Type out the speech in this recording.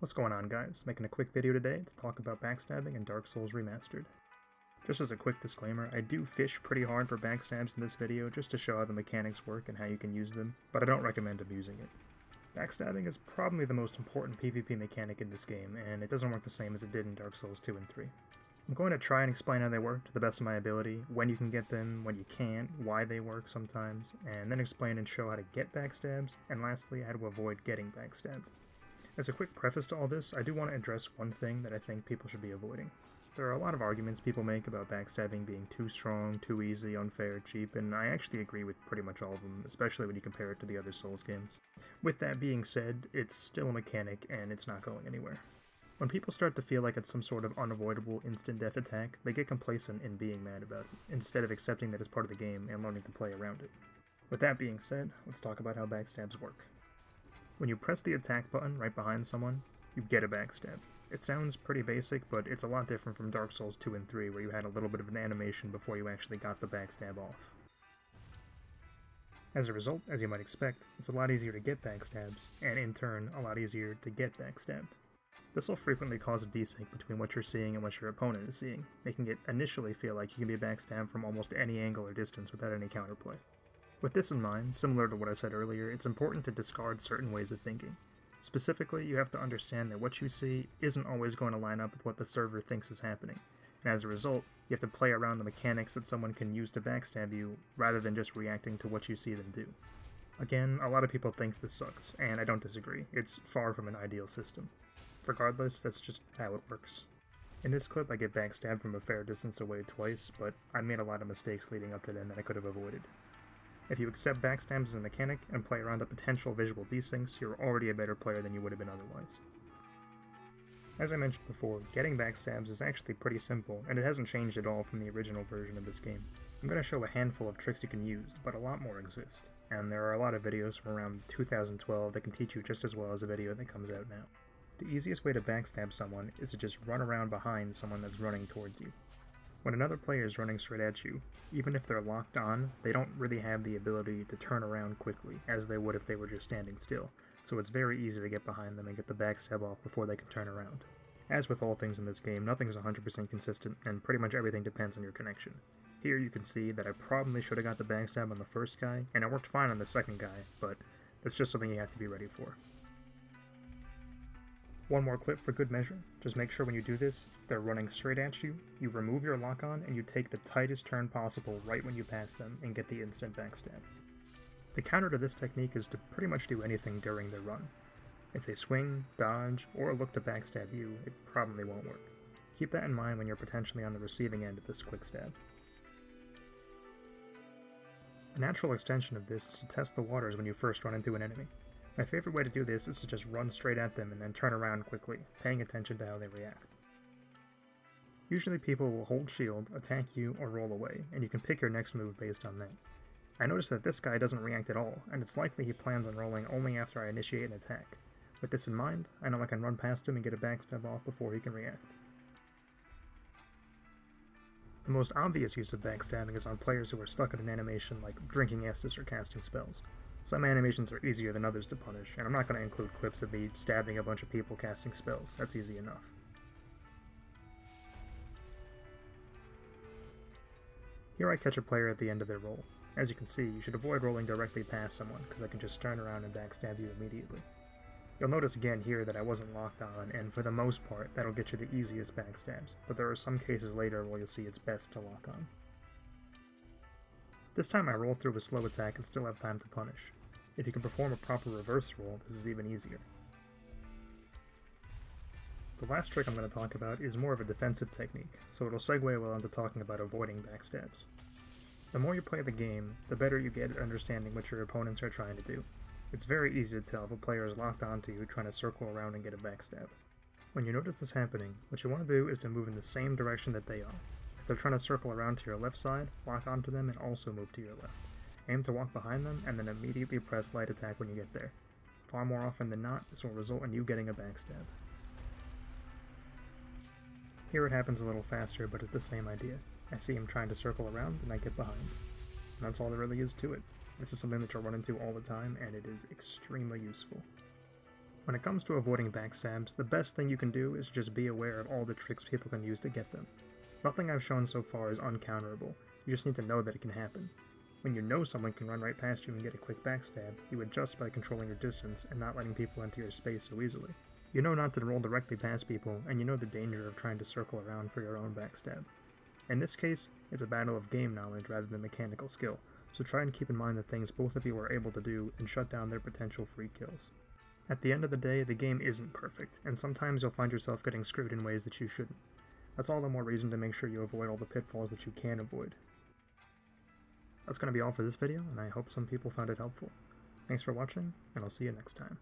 What's going on, guys? Making a quick video today to talk about backstabbing in Dark Souls Remastered. Just as a quick disclaimer, I do fish pretty hard for backstabs in this video just to show how the mechanics work and how you can use them, but I don't recommend abusing it. Backstabbing is probably the most important PvP mechanic in this game, and it doesn't work the same as it did in Dark Souls 2 and 3. I'm going to try and explain how they work to the best of my ability, when you can get them, when you can't, why they work sometimes, and then explain and show how to get backstabs, and lastly, how to avoid getting backstabbed. As a quick preface to all this, I do want to address one thing that I think people should be avoiding. There are a lot of arguments people make about backstabbing being too strong, too easy, unfair, cheap, and I actually agree with pretty much all of them, especially when you compare it to the other Souls games. With that being said, it's still a mechanic and it's not going anywhere. When people start to feel like it's some sort of unavoidable instant death attack, they get complacent in being mad about it, instead of accepting that it's part of the game and learning to play around it. With that being said, let's talk about how backstabs work. When you press the attack button right behind someone, you get a backstab. It sounds pretty basic, but it's a lot different from Dark Souls 2 and 3, where you had a little bit of an animation before you actually got the backstab off. As a result, as you might expect, it's a lot easier to get backstabs, and in turn, a lot easier to get backstabbed. This will frequently cause a desync between what you're seeing and what your opponent is seeing, making it initially feel like you can be backstabbed from almost any angle or distance without any counterplay. With this in mind, similar to what I said earlier, it's important to discard certain ways of thinking. Specifically, you have to understand that what you see isn't always going to line up with what the server thinks is happening, and as a result, you have to play around the mechanics that someone can use to backstab you, rather than just reacting to what you see them do. Again, a lot of people think this sucks, and I don't disagree. It's far from an ideal system. Regardless, that's just how it works. In this clip, I get backstabbed from a fair distance away twice, but I made a lot of mistakes leading up to then that I could have avoided. If you accept backstabs as a mechanic and play around the potential visual desyncs, you're already a better player than you would have been otherwise. As I mentioned before, getting backstabs is actually pretty simple, and it hasn't changed at all from the original version of this game. I'm going to show a handful of tricks you can use, but a lot more exist, and there are a lot of videos from around 2012 that can teach you just as well as a video that comes out now. The easiest way to backstab someone is to just run around behind someone that's running towards you. When another player is running straight at you, even if they're locked on, they don't really have the ability to turn around quickly, as they would if they were just standing still, so it's very easy to get behind them and get the backstab off before they can turn around. As with all things in this game, nothing is 100% consistent, and pretty much everything depends on your connection. Here you can see that I probably should have got the backstab on the first guy, and it worked fine on the second guy, but that's just something you have to be ready for. One more clip for good measure. Just make sure when you do this, they're running straight at you, you remove your lock-on, and you take the tightest turn possible right when you pass them and get the instant backstab. The counter to this technique is to pretty much do anything during their run. If they swing, dodge, or look to backstab you, it probably won't work. Keep that in mind when you're potentially on the receiving end of this quick stab. A natural extension of this is to test the waters when you first run into an enemy. My favorite way to do this is to just run straight at them and then turn around quickly, paying attention to how they react. Usually people will hold shield, attack you, or roll away, and you can pick your next move based on that. I noticed that this guy doesn't react at all, and it's likely he plans on rolling only after I initiate an attack. With this in mind, I know I can run past him and get a backstab off before he can react. The most obvious use of backstabbing is on players who are stuck in an animation like drinking Estus or casting spells. Some animations are easier than others to punish, and I'm not going to include clips of me stabbing a bunch of people casting spells. That's easy enough. Here I catch a player at the end of their roll. As you can see, you should avoid rolling directly past someone, because I can just turn around and backstab you immediately. You'll notice again here that I wasn't locked on, and for the most part, that'll get you the easiest backstabs, but there are some cases later where you'll see it's best to lock on. This time I roll through a slow attack and still have time to punish. If you can perform a proper reverse roll, this is even easier. The last trick I'm going to talk about is more of a defensive technique, so it'll segue well into talking about avoiding backstabs. The more you play the game, the better you get at understanding what your opponents are trying to do. It's very easy to tell if a player is locked onto you trying to circle around and get a backstab. When you notice this happening, what you want to do is to move in the same direction that they are. If they're trying to circle around to your left side, lock onto them and also move to your left. Aim to walk behind them and then immediately press light attack when you get there. Far more often than not, this will result in you getting a backstab. Here it happens a little faster, but it's the same idea. I see him trying to circle around and I get behind. And that's all there really is to it. This is something that you'll run into all the time, and it is extremely useful. When it comes to avoiding backstabs, the best thing you can do is just be aware of all the tricks people can use to get them. Nothing I've shown so far is uncounterable, you just need to know that it can happen. When you know someone can run right past you and get a quick backstab, you adjust by controlling your distance and not letting people enter your space so easily. You know not to roll directly past people, and you know the danger of trying to circle around for your own backstab. In this case, it's a battle of game knowledge rather than mechanical skill, so try and keep in mind the things both of you are able to do and shut down their potential free kills. At the end of the day, the game isn't perfect, and sometimes you'll find yourself getting screwed in ways that you shouldn't. That's all the more reason to make sure you avoid all the pitfalls that you can avoid. That's going to be all for this video, and I hope some people found it helpful. Thanks for watching, and I'll see you next time.